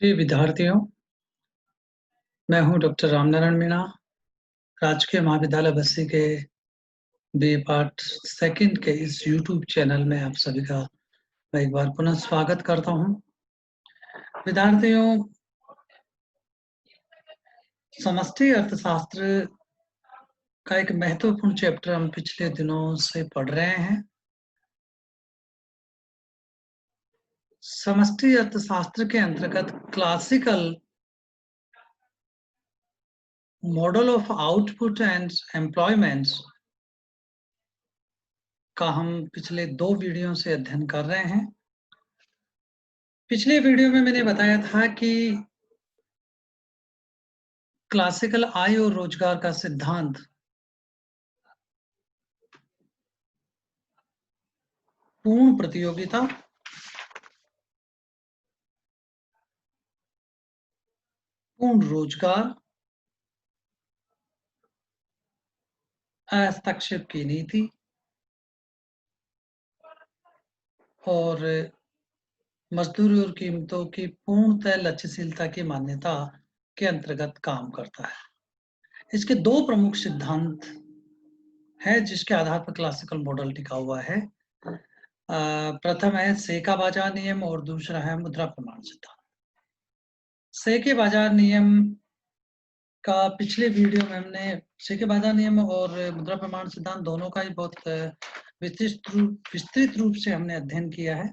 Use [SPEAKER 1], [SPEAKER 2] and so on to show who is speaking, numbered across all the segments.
[SPEAKER 1] प्रिय विद्यार्थियों, मैं हूं डॉक्टर रामनारायण मीणा। राजकीय महाविद्यालय बस्सी के बी पार्ट सेकंड के इस यूट्यूब चैनल में आप सभी का मैं एक बार पुनः स्वागत करता हूं। विद्यार्थियों, समष्टि अर्थशास्त्र का एक महत्वपूर्ण चैप्टर हम पिछले दिनों से पढ़ रहे हैं। समष्टि अर्थशास्त्र के अंतर्गत classical model of output and employment का हम पिछले 2 वीडियो से अध्ययन कर रहे हैं। पिछले वीडियो में मैंने बताया था कि क्लासिकल आय और रोजगार का सिद्धांत पूर्ण प्रतियोगिता, पूर्ण रोजगार, हस्तक्षेप की नीति और मजदूरी और कीमतों की पूर्णतः लक्ष्यशीलता की मान्यता के अंतर्गत काम करता है। इसके 2 प्रमुख सिद्धांत है जिसके आधार पर क्लासिकल मॉडल टिका हुआ है। प्रथम है सेका बाजार नियम और दूसरा है मुद्रा प्रमाण सिद्धांत। सेके बाजार नियम का पिछले वीडियो में हमने सेके बाजार नियम और मुद्रा प्रमाण सिद्धांत दोनों का ही बहुत विस्तृत रूप से हमने अध्ययन किया है।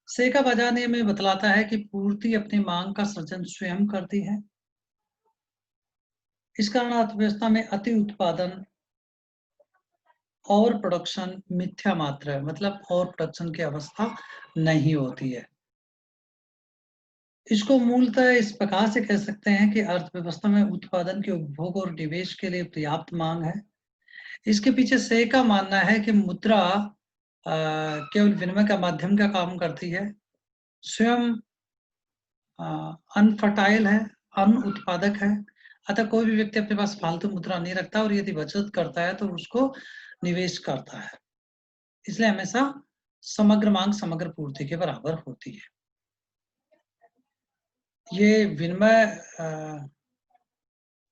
[SPEAKER 1] सेका बाजार नियम में बतलाता है कि पूर्ति अपनी मांग का सृजन स्वयं करती है। इस कारण अर्थव्यवस्था में अति उत्पादन और प्रोडक्शन मिथ्या मात्र है, मतलब और प्रोडक्शन की अवस्था नहीं होती है। इसको मूलतः इस प्रकार से कह सकते हैं कि अर्थव्यवस्था में उत्पादन के उपभोग और निवेश के लिए पर्याप्त मांग है। इसके पीछे से का मानना है कि मुद्रा केवल विनिमय का माध्यम का काम करती है, स्वयं अनफर्टाइल है, अनुत्पादक है। अतः कोई भी व्यक्ति अपने पास फालतू मुद्रा नहीं रखता और यदि बचत करता है तो उसको निवेश करता है। इसलिए हमेशा समग्र मांग समग्र पूर्ति के बराबर होती है। ये विनिमय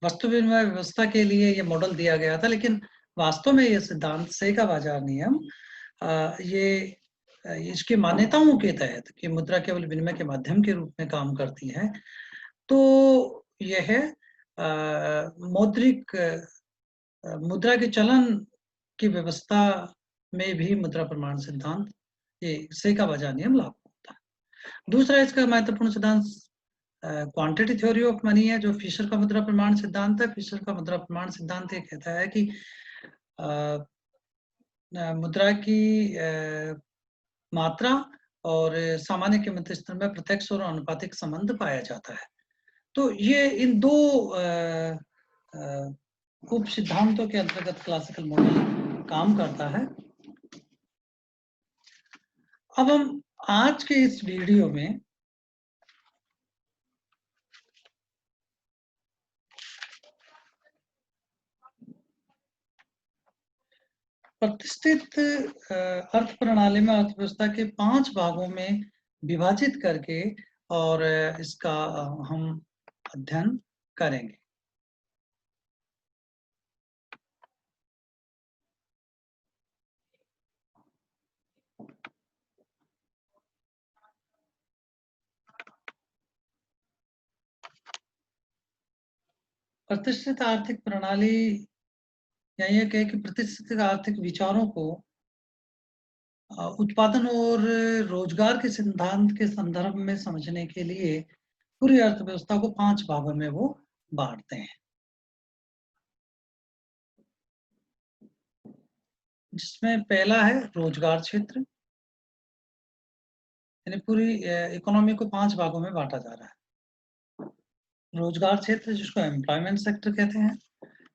[SPEAKER 1] वस्तु विनिमय व्यवस्था के लिए ये मॉडल दिया गया था, लेकिन वास्तव में ये सिद्धांत सेका बाजार नियम ये इसकी मान्यताओं के तहत कि मुद्रा केवल विनिमय के माध्यम के रूप में काम करती है, तो यह मौद्रिक मुद्रा के चलन की व्यवस्था में भी मुद्रा प्रमाण सिद्धांत ये सेका बाजार नियम लागू होता है। दूसरा इसका महत्वपूर्ण सिद्धांत क्वांटिटी थ्योरी ऑफ मनी है, जो फिशर का मुद्रा प्रमाण सिद्धांत है। फिशर का मुद्रा प्रमाण सिद्धांत ये कहता है कि मुद्रा की मात्रा और सामान्य कीमत स्तर में प्रत्यक्ष और अनुपातिक संबंध पाया जाता है। तो ये इन 2 उप सिद्धांतों के अंतर्गत क्लासिकल मॉडल काम करता है। अब हम आज के इस वीडियो में प्रतिष्ठित अर्थ प्रणाली में अर्थव्यवस्था के 5 भागों में विभाजित करके और इसका हम अध्ययन करेंगे। प्रतिष्ठित आर्थिक प्रणाली या ये कहे कि प्रतिष्ठित आर्थिक विचारों को उत्पादन और रोजगार के सिद्धांत के संदर्भ में समझने के लिए पूरी अर्थव्यवस्था को 5 भागों में वो बांटते हैं, जिसमें पहला है रोजगार क्षेत्र। यानी पूरी इकोनॉमी को 5 भागों में बांटा जा रहा है। रोजगार क्षेत्र जिसको एम्प्लॉयमेंट सेक्टर कहते हैं,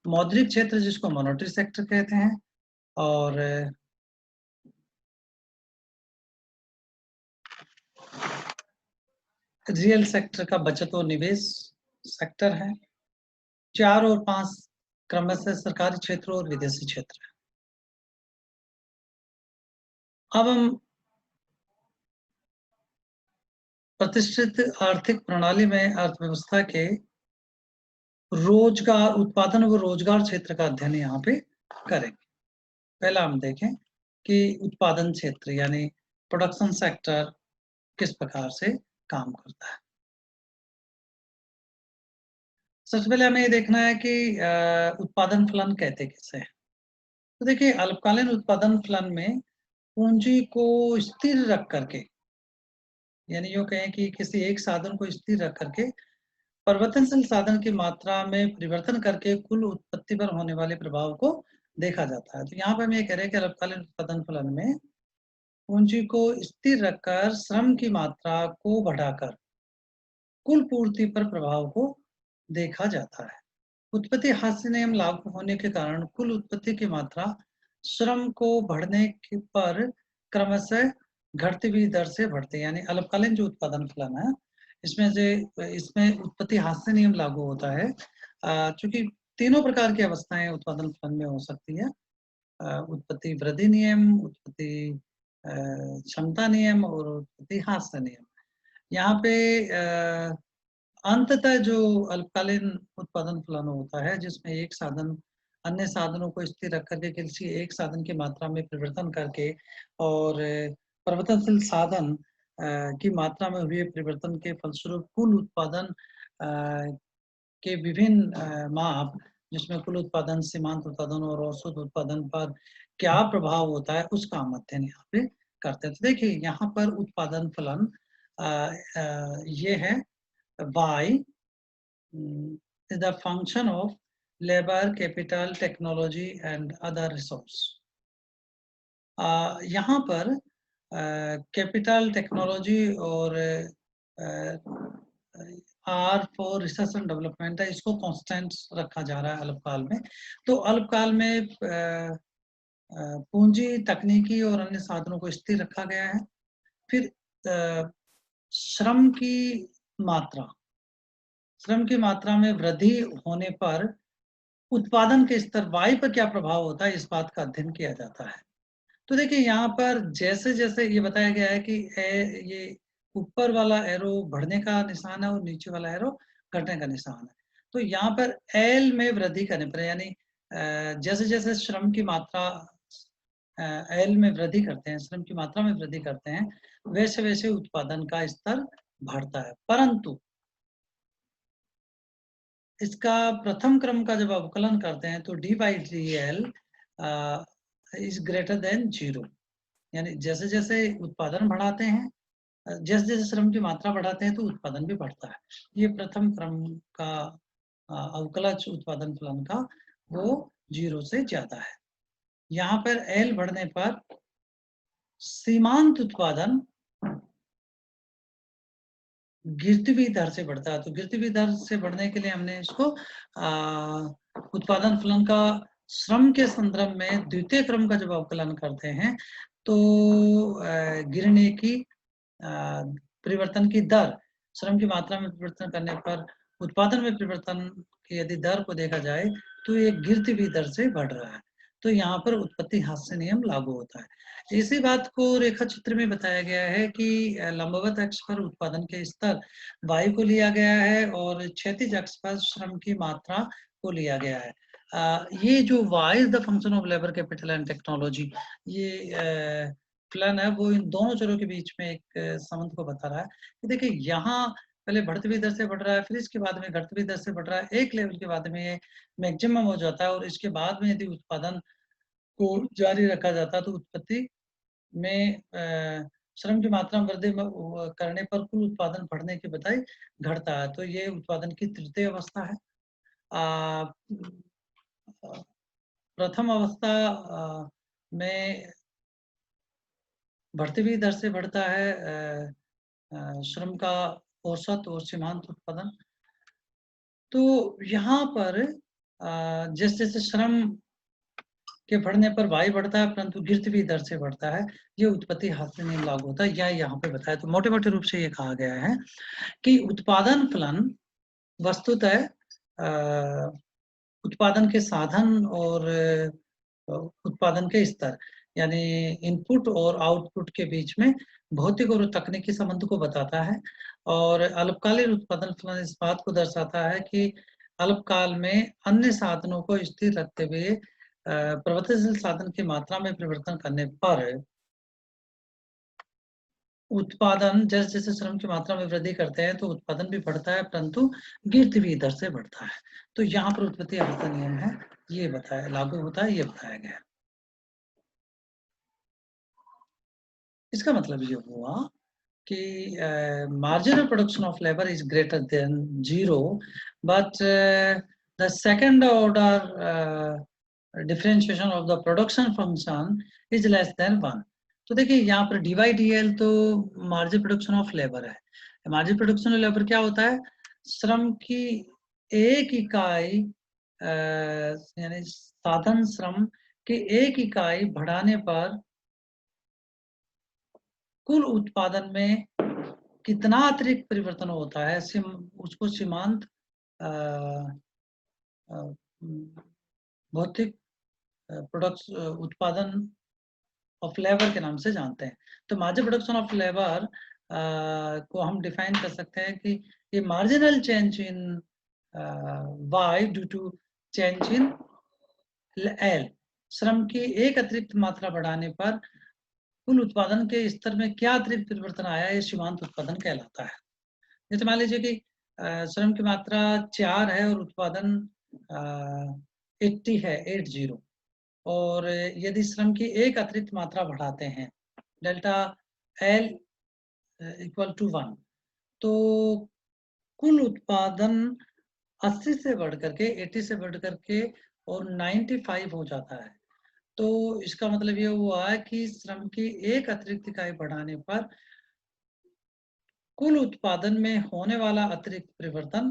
[SPEAKER 1] मौद्रिक क्षेत्र जिसको मॉनेटरी सेक्टर कहते हैं, और रियल सेक्टर का बचत और निवेश सेक्टर है। 4 और 5 क्रमशः सरकारी क्षेत्र और विदेशी क्षेत्र है। अब हम प्रतिष्ठित आर्थिक प्रणाली में अर्थव्यवस्था के रोजगार, उत्पादन व रोजगार क्षेत्र का अध्ययन यहाँ पे करेंगे। पहला हम देखें कि उत्पादन क्षेत्र यानी प्रोडक्शन सेक्टर किस प्रकार से काम करता है। सबसे पहले हमें ये देखना है कि उत्पादन फलन कहते किसे हैं। तो देखिए, अल्पकालीन उत्पादन फलन में पूंजी को स्थिर रख करके, यानी यूँ कहें कि किसी एक साधन को स्थिर रख करके परिवर्तनशील साधन की मात्रा में परिवर्तन करके कुल उत्पत्ति पर होने वाले प्रभाव को देखा जाता है। तो यहाँ पे हम ये कह रहे हैं कि अल्पकालीन उत्पादन फलन में पूंजी को स्थिर रखकर श्रम की मात्रा को बढ़ाकर कुल पूर्ति पर प्रभाव को देखा जाता है। उत्पत्ति हास्य नियम लागू होने के कारण कुल उत्पत्ति की मात्रा श्रम को बढ़ने पर क्रमशः घटती हुई दर से बढ़ती है। यानी अल्पकालीन जो उत्पादन फलन है, इसमें उत्पत्ति हास्य नियम लागू होता है। चूंकि तीनों प्रकार की अवस्थाएं उत्पादन फलन में हो सकती है, उत्पत्ति वृद्धि नियम, उत्पत्ति क्षमता नियम और उत्पत्ति हास्य नियम। यहाँ पे अंततः जो अल्पकालीन उत्पादन फलन होता है, जिसमें एक साधन अन्य साधनों को स्थिर रख करके किसी एक साधन की मात्रा में परिवर्तन करके और परिवर्तनशील साधन की मात्रा में हुए परिवर्तन के फलस्वरूप कुल उत्पादन के विभिन्न माप, जिसमें कुल उत्पादन, सीमांत उत्पादन और औसत उत्पादन पर क्या प्रभाव होता है, उसका हम अध्ययन यहाँ पे करते हैं। तो देखिए, यहाँ पर उत्पादन फलन ये है y is the function of labor, capital, technology and other resource. यहाँ पर कैपिटल, टेक्नोलॉजी और R for research and development है, इसको कांस्टेंट रखा जा रहा है अल्पकाल में। तो अल्पकाल में पूंजी, तकनीकी और अन्य साधनों को स्थिर रखा गया है। फिर श्रम की मात्रा में वृद्धि होने पर उत्पादन के स्तर y पर क्या प्रभाव होता है, इस बात का अध्ययन किया जाता है। तो देखिए, यहाँ पर जैसे जैसे ये बताया गया है कि ये ऊपर वाला एरो बढ़ने का निशान है और नीचे वाला एरो घटने का निशान है। तो यहाँ पर एल में वृद्धि करने पर, यानी जैसे जैसे श्रम की मात्रा एल में वृद्धि करते हैं, श्रम की मात्रा में वृद्धि करते हैं, वैसे वैसे उत्पादन का स्तर बढ़ता है। परंतु इसका प्रथम क्रम का जब अवकलन करते हैं तो d/dl इज ग्रेटर देन 0, यानी जैसे जैसे उत्पादन बढ़ाते हैं, जैसे जैसे श्रम की मात्रा बढ़ाते हैं तो उत्पादन भी बढ़ता है। ये प्रथम क्रम का अवकलज उत्पादन फलन का वो 0 से ज्यादा है। यहाँ पर L बढ़ने पर सीमांत उत्पादन गिरती हुई दर से बढ़ता है। तो गिरती हुई दर से बढ़ने के लिए हमने इसको उत्पादन फलन का श्रम के संदर्भ में द्वितीय क्रम का जब अवकलन करते हैं तो गिरने की परिवर्तन की दर, श्रम की मात्रा में परिवर्तन करने पर उत्पादन में परिवर्तन की यदि दर को देखा जाए तो ये गिरती हुई दर से बढ़ रहा है। तो यहाँ पर उत्पत्ति हास्य नियम लागू होता है। इसी बात को रेखा चित्र में बताया गया है कि लंबवत अक्ष पर उत्पादन के स्तर y को लिया गया है और क्षैतिज अक्ष पर श्रम की मात्रा को लिया गया है। ये जो y is the function of labour, capital and technology, ये फलन है, वो इन दोनों चरों के बीच में एक संबंध को बता रहा है कि देखिए, यहाँ पहले बढ़ती हुई दर से बढ़ रहा है, फिर इसके बाद में घटती हुई दर से बढ़ रहा है, एक लेवल के बाद में ये मैक्सिमम हो जाता है और इसके बाद में यदि उत्पादन को जारी रखा जाता है तो उत्पत्ति में श्रम की मात्रा में वृद्धि करने पर कुल उत्पादन बढ़ने के बजाय घटता है। तो ये उत्पादन की तृतीय अवस्था है। प्रथम अवस्था में बढ़ती हुई दर से बढ़ता है श्रम का औसत और सीमांत उत्पादन। तो यहाँ पर जैसे जैसे श्रम के बढ़ने पर y बढ़ता है परंतु गिरती हुई दर से बढ़ता है, ये उत्पत्ति हास्य नियम लागू होता है, या यहाँ पे बताया। तो मोटे मोटे रूप से ये कहा गया है कि उत्पादन फलन वस्तुतः उत्पादन के साधन और उत्पादन के स्तर, यानी इनपुट और आउटपुट के बीच में भौतिक और तकनीकी संबंध को बताता है, और अल्पकालीन उत्पादन फलन इस बात को दर्शाता है कि अल्पकाल में अन्य साधनों को स्थिर रखते हुए परिवर्तनशील साधन की मात्रा में परिवर्तन करने पर उत्पादन, जैसे जैसे श्रम की मात्रा में वृद्धि करते हैं तो उत्पादन भी बढ़ता है, परंतु गिरती हुई दर से बढ़ता है। तो यहाँ पर उत्पत्ति आवृत्ति नियम है, ये बताया लागू होता है, ये बताया गया। इसका मतलब ये हुआ कि marginal production of labor is greater than 0, but the second order differentiation of the production function is less than 1. तो देखिए यहाँ पर dy/dl तो मार्जिनल प्रोडक्शन ऑफ लेबर है। मार्जिनल प्रोडक्शन ऑफ लेबर क्या होता है? श्रम की एक इकाई यानी साधन श्रम की एक इकाई बढ़ाने पर कुल उत्पादन में कितना अतिरिक्त परिवर्तन होता है, उसको सीमांत भौतिक प्रोडक्ट उत्पादन ऑफ लेबर के नाम से जानते हैं। तो मार्जिनल प्रोडक्शन ऑफ लेबर को हम डिफाइन कर सकते हैं कि ये marginal change in Y due to change in L, श्रम की एक अतिरिक्त मात्रा बढ़ाने पर कुल उत्पादन के स्तर में क्या अतिरिक्त परिवर्तन आया, ये सीमांत उत्पादन कहलाता है। जैसे मान लीजिए कि श्रम की मात्रा 4 है और उत्पादन 80 है, 80, और यदि श्रम की एक अतिरिक्त मात्रा बढ़ाते हैं डेल्टा एल इक्वल टू 1, तो कुल उत्पादन 80 से बढ़कर के 80 से बढ़कर के और 95 हो जाता है। तो इसका मतलब ये हुआ है कि श्रम की एक अतिरिक्त इकाई बढ़ाने पर कुल उत्पादन में होने वाला अतिरिक्त परिवर्तन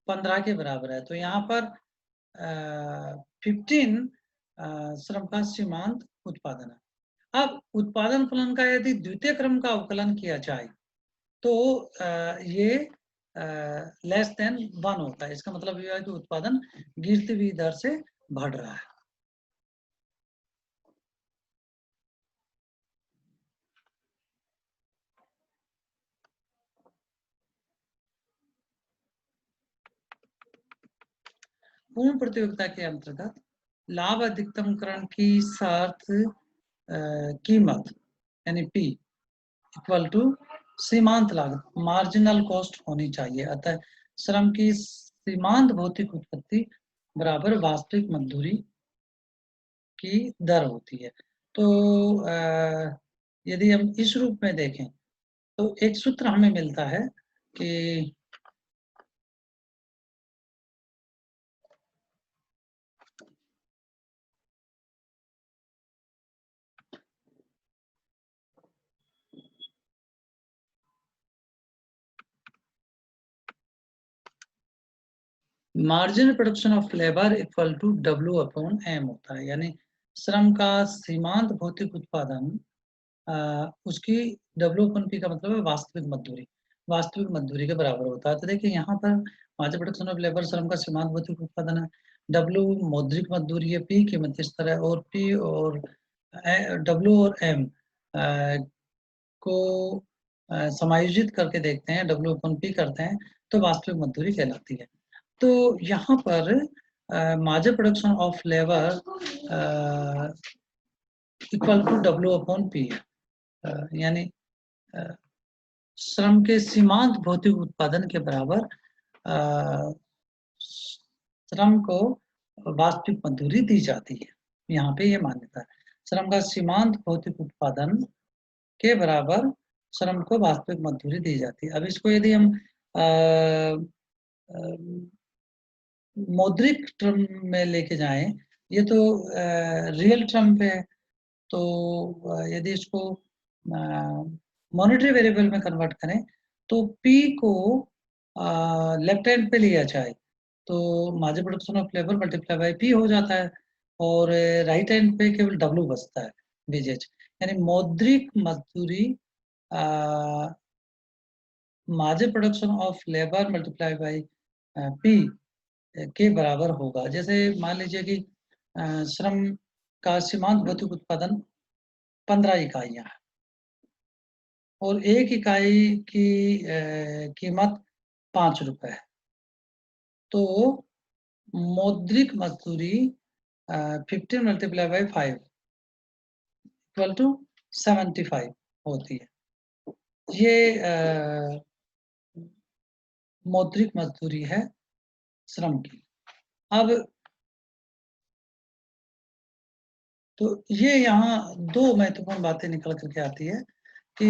[SPEAKER 1] 15 के बराबर है। तो यहाँ पर 15 श्रम का सीमांत उत्पादन है। अब उत्पादन फलन का यदि द्वितीय क्रम का अवकलन किया जाए तो ये लेस देन 1 होता है। इसका मतलब यह है कि उत्पादन गिरती हुई दर से बढ़ रहा है। पूर्ण प्रतियोगिता के अंतर्गत लाभ अधिकतमकरण की शर्त कीमत यानी P इक्वल टू सीमांत लागत मार्जिनल कॉस्ट होनी चाहिए। अतः श्रम की सीमांत भौतिक उत्पत्ति बराबर वास्तविक मजदूरी की दर होती है। तो यदि हम इस रूप में देखें तो एक सूत्र हमें मिलता है कि marginal production of labour equal to W/M होता है, यानी श्रम का सीमांत भौतिक उत्पादन उसकी W/P का मतलब है वास्तविक मजदूरी के बराबर होता है। तो देखिए यहाँ पर मार्जिनल प्रोडक्शन ऑफ लेबर श्रम का सीमांत भौतिक उत्पादन है, W मौद्रिक मजदूरी है, P कीमत स्तर है, और P और W और M को समायोजित करके देखते हैं, W/P करते हैं तो वास्तविक मजदूरी कहलाती है। तो यहाँ पर marginal production of labour equal to W/P है, यानी श्रम के सीमांत भौतिक उत्पादन के बराबर श्रम को वास्तविक मजदूरी दी जाती है। यहाँ पे ये मान्यता है, श्रम का सीमांत भौतिक उत्पादन के बराबर श्रम को वास्तविक मजदूरी दी जाती है। अब इसको यदि हम मौद्रिक टर्म में लेके जाएं, ये तो रियल टर्म पे है, तो यदि इसको मॉनेटरी वेरिएबल में कन्वर्ट करें तो P को लेफ्ट हैंड पे लिया जाए तो marginal production of labour multiply by P हो जाता है, और राइट हैंड पे केवल W बचता है, BH, यानी मौद्रिक मजदूरी marginal production of labour multiply by P के बराबर होगा। जैसे मान लीजिए कि श्रम का सीमांत भौतिक उत्पादन 15 इकाइयां है, और एक इकाई की कीमत 5 रुपए है, तो मौद्रिक मजदूरी 15 मल्टीप्लाई बाई 5 इक्वल टू 75 होती है। ये मौद्रिक मजदूरी है श्रम की। अब तो ये यहाँ दो महत्वपूर्ण बातें निकल करके आती है कि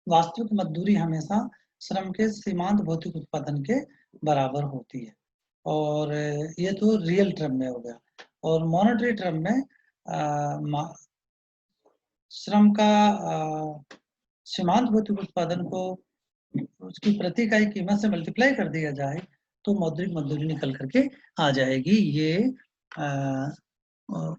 [SPEAKER 1] वास्तविक मजदूरी हमेशा श्रम के सीमांत भौतिक उत्पादन के बराबर होती है, और ये तो रियल टर्म में हो गया। और मॉनेटरी टर्म में श्रम का सीमांत भौतिक उत्पादन को उसकी प्रति इकाई कीमत से मल्टीप्लाई कर दिया जाए तो मौद्रिक मजदूरी निकल करके आ जाएगी। ये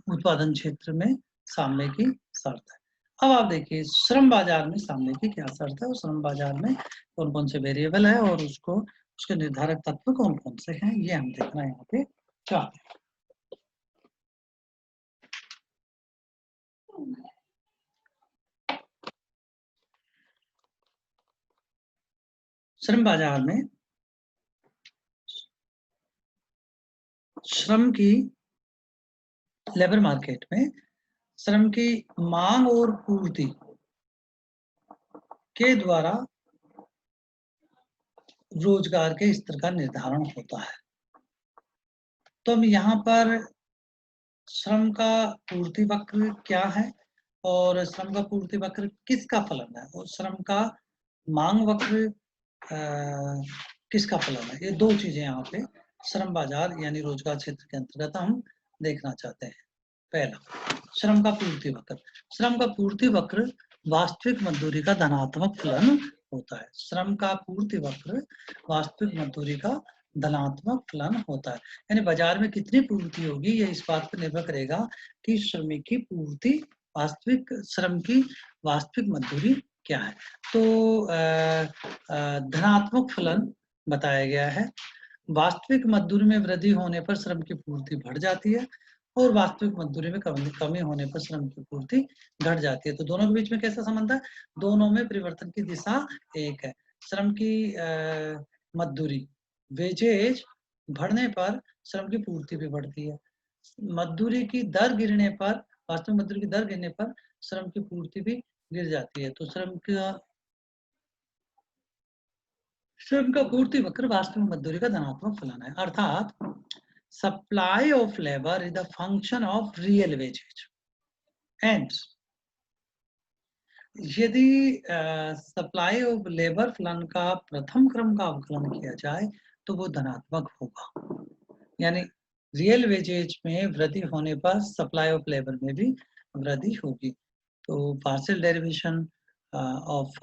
[SPEAKER 1] उत्पादन क्षेत्र में साम्य की शर्त है। अब आप देखिए श्रम बाजार में साम्य की क्या शर्त है और श्रम बाजार में कौन कौन से वेरिएबल है और उसके निर्धारक तत्व कौन कौन से हैं, ये हम देखना यहाँ पे चाहते हैं। श्रम बाजार में श्रम की लेबर मार्केट में श्रम की मांग और पूर्ति के द्वारा रोजगार के स्तर का निर्धारण होता है। तो हम यहाँ पर श्रम का पूर्ति वक्र क्या है और श्रम का पूर्ति वक्र किसका फलन है और श्रम का मांग वक्र किसका फलन है, ये दो चीजें यहाँ पे श्रम बाजार यानी रोजगार क्षेत्र के अंतर्गत हम देखना चाहते हैं। पहला, श्रम का पूर्ति वक्र। श्रम का पूर्ति वक्र वास्तविक मजदूरी का धनात्मक फलन होता है। श्रम का पूर्ति वक्र वास्तविक मजदूरी का धनात्मक फलन होता है, यानी बाजार में कितनी पूर्ति होगी ये इस बात पर निर्भर करेगा कि श्रमिक की पूर्ति वास्तविक श्रम की वास्तविक मजदूरी क्या है। तो धनात्मक फलन बताया गया है। वास्तविक मजदूरी में वृद्धि होने पर श्रम की पूर्ति बढ़ जाती है और वास्तविक मजदूरी में कमी होने पर श्रम की पूर्ति घट जाती है। तो दोनों के बीच में कैसा संबंध है? दोनों में परिवर्तन की दिशा एक है। श्रम की मजदूरी वेजेज बढ़ने पर श्रम की पूर्ति भी बढ़ती है। मजदूरी की दर गिरने पर, वास्तविक मजदूरी की दर गिरने पर श्रम की पूर्ति भी गिर जाती है। तो श्रम का पूर्ति वक्र वास्तविक मजदूरी का धनात्मक फलन है। अर्थात supply of labor is the function of real wages and यदि सप्लाई ऑफ लेबर फलन का प्रथम क्रम का अवकलन किया जाए तो वो धनात्मक होगा, यानी रियल वेजेज में वृद्धि होने पर सप्लाई ऑफ लेबर में भी वृद्धि होगी। तो partial derivation of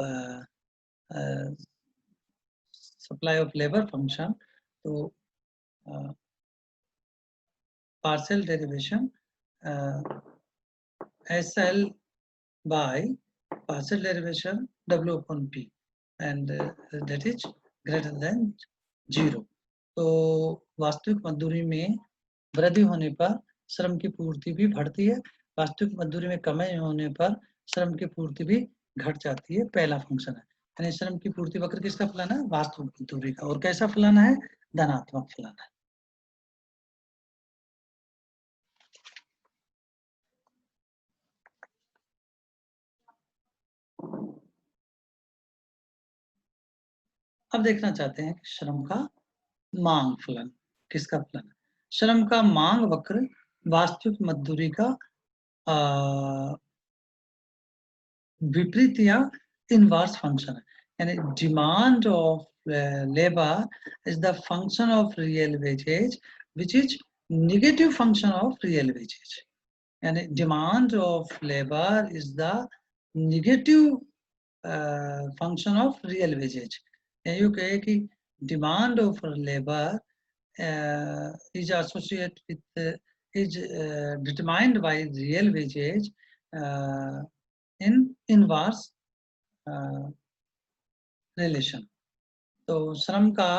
[SPEAKER 1] supply of labour function, तो partial derivation SL by partial derivation W upon P and that is greater than 0। तो वास्तविक मजदूरी में वृद्धि होने पर श्रम की पूर्ति भी बढ़ती है, वास्तविक मजदूरी में कमी होने पर श्रम की पूर्ति भी घट जाती है। पहला फंक्शन है, यानी श्रम की पूर्ति वक्र किसका फलन है? वास्तविक मजदूरी का। और कैसा फलन है? धनात्मक फलन है। अब देखना चाहते हैं कि श्रम का मांग फलन किसका फलन है। श्रम का मांग वक्र वास्तविक मजदूरी का विपरीत या इनवर्स फंक्शन है, यानी demand of labour is the function of real wages which is negative function of real wages, यानी demand of labour is the negative function of real wages. यू कहे कि demand of labour is associated with is determined by real wages in inverse relation। तो श्रम का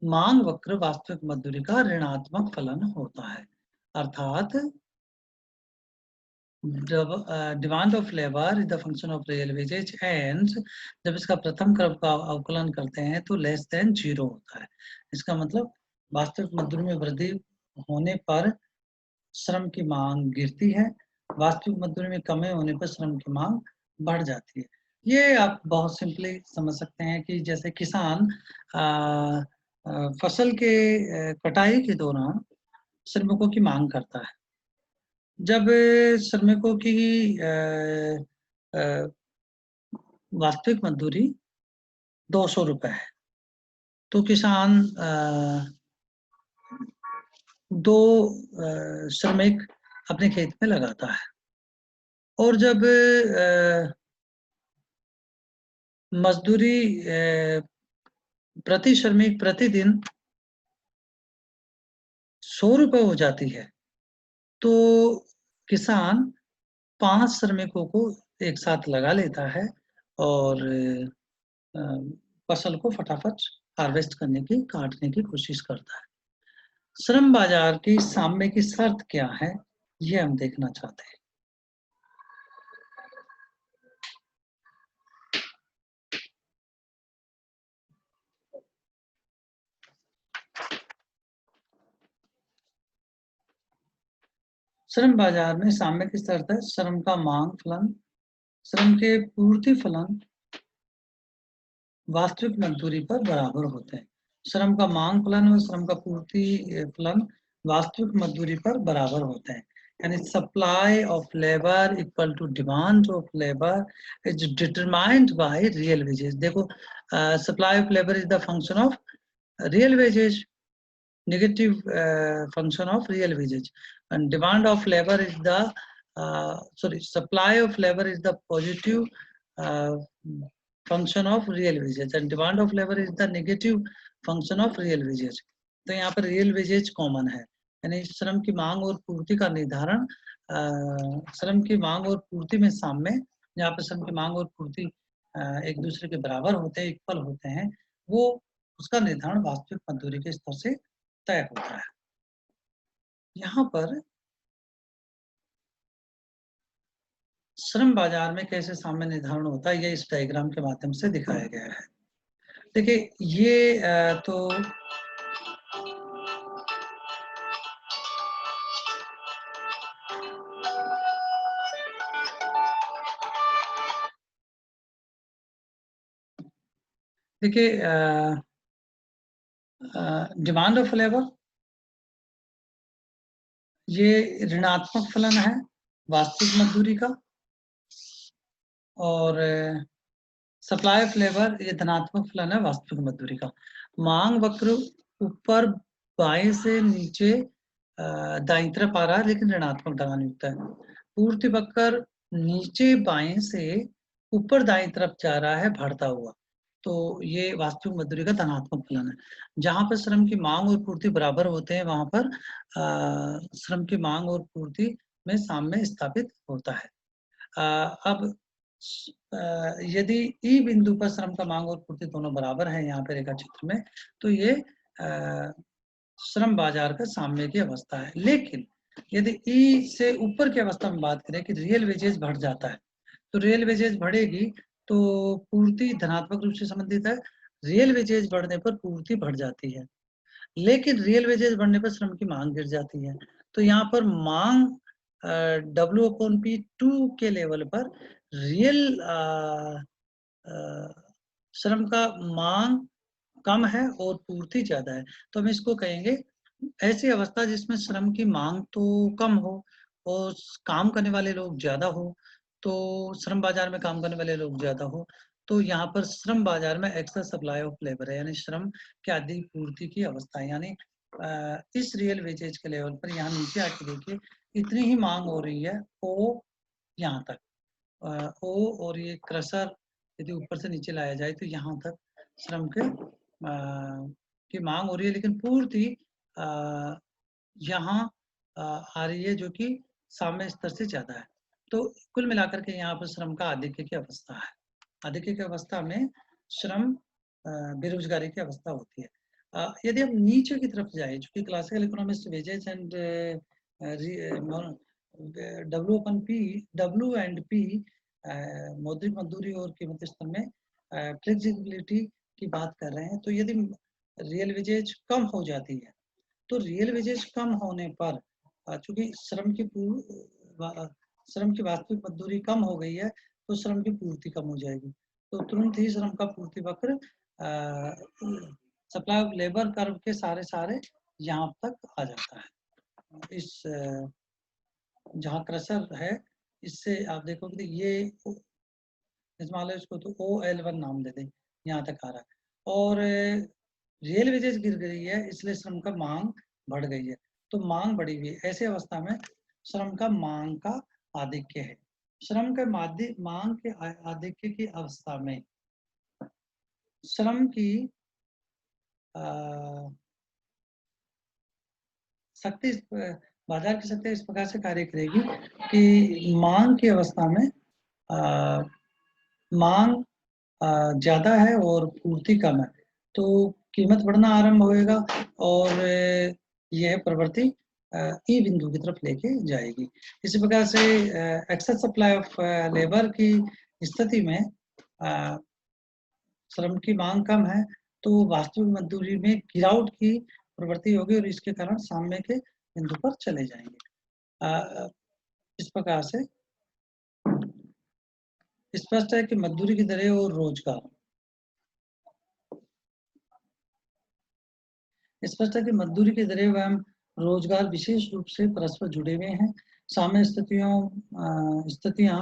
[SPEAKER 1] मांग वक्र वास्तविक मजदूरी का ऋणात्मक फलन होता है। अर्थात demand of labour is the function of real wages and जब इसका प्रथम क्रम का अवकलन करते हैं तो लेस देन 0 होता है। इसका मतलब वास्तविक मजदूरी में वृद्धि होने पर श्रम की मांग गिरती है, वास्तविक मजदूरी में कमी होने पर श्रम की मांग बढ़ जाती है। ये आप बहुत सिंपली समझ सकते हैं कि जैसे किसान फसल के कटाई के दौरान श्रमिकों की मांग करता है। जब श्रमिकों की वास्तविक मजदूरी 200 रुपए है तो किसान 2 श्रमिक अपने खेत में लगाता है और जब मजदूरी प्रति श्रमिक प्रतिदिन 100 रुपए हो जाती है तो किसान 5 श्रमिकों को एक साथ लगा लेता है और फसल को फटाफट हार्वेस्ट करने की काटने की कोशिश करता है। श्रम बाजार की साम्य की शर्त क्या है ये हम देखना चाहते हैं। श्रम बाजार में साम्य की शर्त है श्रम का मांग फलन श्रम के पूर्ति फलन वास्तविक मजदूरी पर बराबर होते हैं। श्रम का मांग फलन और श्रम का पूर्ति फलन वास्तविक मजदूरी पर बराबर होते हैं। यानी supply of labour equal to demand of labour is determined by real wages. देखो supply of labour is the function of real wages, negative function of real wages, and demand of labor is the supply of labor is the positive uh, function of real wages and demand of labor is the negative function of real wages। तो यहाँ पर real wages common है, यानी श्रम की मांग और पूर्ति का निर्धारण श्रम की मांग और पूर्ति में साम्य, जहाँ पर श्रम की मांग और पूर्ति एक दूसरे के बराबर होते हैं, इक्वल होते हैं, वो उसका निर्धारण वास्तविक मजदूरी के स्तर से तय होता है। यहाँ पर श्रम बाजार में कैसे साम्य निर्धारण होता है ये इस डायग्राम के माध्यम से दिखाया गया है। देखिए ये तो देखिए डिमांड ऑफ लेबर ये ऋणात्मक फलन है वास्तविक मजदूरी का और सप्लाई ऑफ लेबर ये धनात्मक फलन है वास्तविक मजदूरी का। मांग वक्र ऊपर बाएं से नीचे दाईं तरफ आ रहा है लेकिन ऋणात्मक ढलान युक्त है। पूर्ति वक्र नीचे बाएं से ऊपर दाईं तरफ जा रहा है बढ़ता हुआ, तो ये वास्तविक मजदूरी का धनात्मक फलन है। जहां पर श्रम की मांग और पूर्ति बराबर होते हैं वहां पर श्रम की मांग और पूर्ति में साम्य स्थापित होता है। अब यदि ई बिंदु पर श्रम का मांग और पूर्ति दोनों बराबर है यहाँ पे रेखा चित्र में, तो ये श्रम बाजार का साम्य की अवस्था है। लेकिन यदि ई से ऊपर की अवस्था में बात करें कि रियल वेजेज बढ़ जाता है, तो रियल वेजेज बढ़ेगी तो पूर्ति धनात्मक रूप से संबंधित है। रियल वेजेज बढ़ने पर पूर्ति बढ़ जाती है, लेकिन रियल वेजेज बढ़ने पर श्रम की मांग गिर जाती है। तो यहाँ पर मांग W/P2 के लेवल पर रियल श्रम का मांग कम है और पूर्ति ज्यादा है, तो हम इसको कहेंगे ऐसी अवस्था जिसमें श्रम की मांग तो कम हो और काम करने वाले लोग ज्यादा हो, तो श्रम बाजार में काम करने वाले लोग ज्यादा हो, तो यहाँ पर श्रम बाजार में एक्सेस सप्लाई ऑफ लेबर है, यानी श्रम की अधिक पूर्ति की अवस्था है। यानी इस रियल वेजेज के लेवल पर यहाँ नीचे आके देखिए इतनी ही मांग हो रही है ओ यहाँ तक ओ, और ये क्रशर यदि ऊपर से नीचे लाया जाए तो यहाँ तक श्रम के की मांग हो रही है, लेकिन पूर्ति यहाँ आ रही है जो कि साम्य स्तर से ज्यादा है। तो कुल मिलाकर के यहाँ पर श्रम का आधिक्य की अवस्था है। आधिक्य की अवस्था में श्रम बेरोजगारी की अवस्था होती है। यदि हम नीचे की तरफ जाए, चूंकि classical economics wages and W and P मौद्रिक मजदूरी और कीमत स्तर में फ्लेक्सिबिलिटी की बात कर रहे हैं। तो यदि रियल वेजेज कम हो जाती है तो रियल वेजेज कम होने पर चूंकि श्रम की वास्तविक मजदूरी कम हो गई है तो श्रम की पूर्ति कम हो जाएगी, तो तुरंत ही श्रम का पूर्ति वक्र सप्लाई ऑफ लेबर कर्व के सारे यहाँ तक आ जाता है। इस जहाँ क्रशर है इससे आप देखोगे ये मान लो इसको तो OL1 नाम दे दें, यहाँ तक आ रहा है और रियल वेजेस गिर गई है इसलिए श्रम का मांग बढ़ गई है, तो मांग बढ़ी हुई है। ऐसे अवस्था में श्रम का मांग का आधिक्य है। श्रम के मांग के आधिक्य की अवस्था में श्रम की शक्ति, बाजार की शक्ति इस प्रकार से कार्य करेगी कि मांग की अवस्था में मांग ज्यादा है और पूर्ति कम है तो कीमत बढ़ना आरंभ होएगा और यह प्रवृत्ति ई बिंदु की तरफ लेके जाएगी। इसी प्रकार से एक्सेस सप्लाई ऑफ लेबर की स्थिति में श्रम की मांग कम है तो वास्तविक मजदूरी में गिरावट की प्रवृत्ति होगी और इसके कारण साम्य के बिंदु पर चले जाएंगे। इस प्रकार से स्पष्ट है कि मजदूरी की दरें और रोजगार, स्पष्ट है कि मजदूरी की दरें एवं रोजगार विशेष रूप से परस्पर जुड़े हुए हैं। साम्य स्थितियां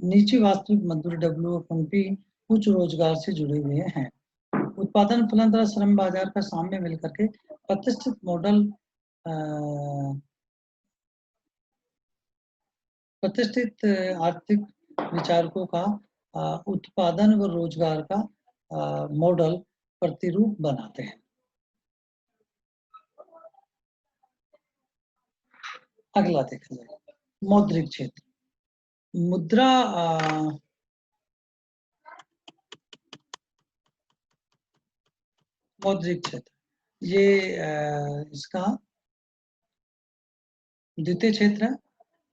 [SPEAKER 1] नीची वास्तविक मजदूरी WFMP उच्च रोजगार से जुड़े हुए हैं। उत्पादन फलन तथा श्रम बाजार का साम्य मिलकर के प्रतिष्ठित मॉडल प्रतिष्ठित आर्थिक विचारकों का उत्पादन व रोजगार का मॉडल प्रतिरूप बनाते हैं। अगला देखा जाए मौद्रिक क्षेत्र। मुद्रा मौद्रिक क्षेत्र ये इसका द्वितीय क्षेत्र है।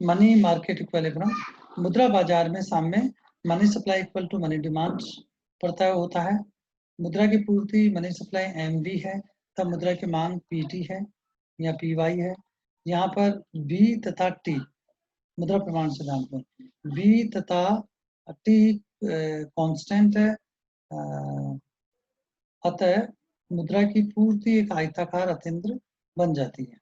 [SPEAKER 1] मनी मार्केट इक्विलिब्रियम, मुद्रा बाजार में साम्य money supply equal to money demand पर तय होता है। मुद्रा की पूर्ति मनी सप्लाई MV है तब मुद्रा की मांग PT है या PY है। यहाँ पर B तथा T मुद्रा प्रमाण सिद्धांत में B तथा T कांस्टेंट है, अतः मुद्रा की पूर्ति एक आयताकार अतिंद्र बन जाती है।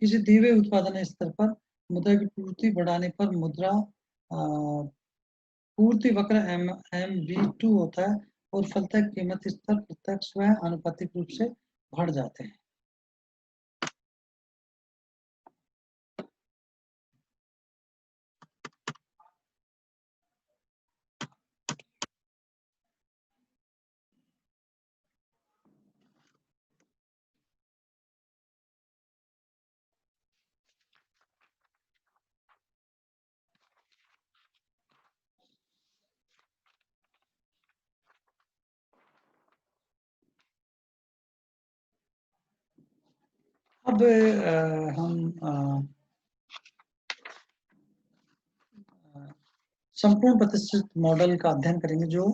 [SPEAKER 1] किसी दिए हुए उत्पादन स्तर पर मुद्रा की पूर्ति बढ़ाने पर मुद्रा पूर्ति वक्र MV2 होता है और फलतः कीमत स्तर प्रत्यक्ष व आनुपातिक रूप से बढ़ जाते हैं। अब हम संपूर्ण प्रतिष्ठित मॉडल का अध्ययन करेंगे जो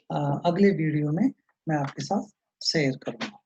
[SPEAKER 1] अगले वीडियो में मैं आपके साथ शेयर करूंगा।